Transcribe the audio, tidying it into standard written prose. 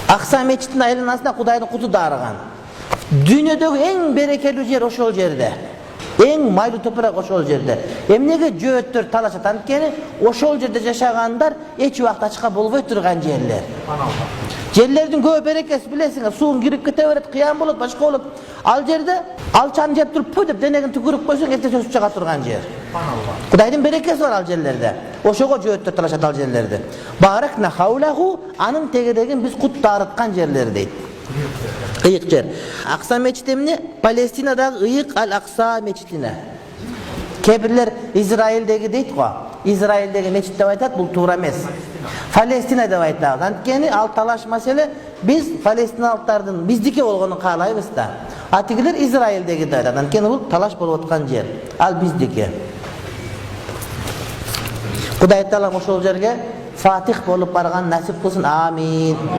Акса мечитин айланасында Кудайдын куту дарыган. Дүйнөдөгү эң берекелүү жер ошол жерде. Эң майлуу топурак ошол жерде. Эмнеге жөөттөр талашат анткени ошол жерде жашагандар эч убакыт ачка болбой турган жерлер. Жерлердин көп берекеси билесиңер, суун кирип кете берет, кыян болот, башка болот. Ал жерде алчаны жеп туруп пу деп денегин түкүрүп койсоң эртең өсүп чыга турган жер. Кудайдын берекеси бар ал жерлерде. Ошого жөөттөр талашат ал жерлерди. Баракна хаулаху, анын тегерегин биз кут дарыткан жерлер дейт. Ыйык жер. Акса мечити эмне? Палестинадагы ыйык Ал-Акса мечитине. Кебирлер Израилдеги дейт го. Израилдеги мечит деп айтат, бул туура эмес. Палестина деп айтат. Анткени ал талаш маселе биз палестиналыктардын биздики болгонун каалайбыз да. А тигилер Израилдеги деп айтат. Анткени бул талаш болуп аткан жер. Ал биздики. Кудай Таала ошол жерге фатих болуп барган насип кылсын. Амин.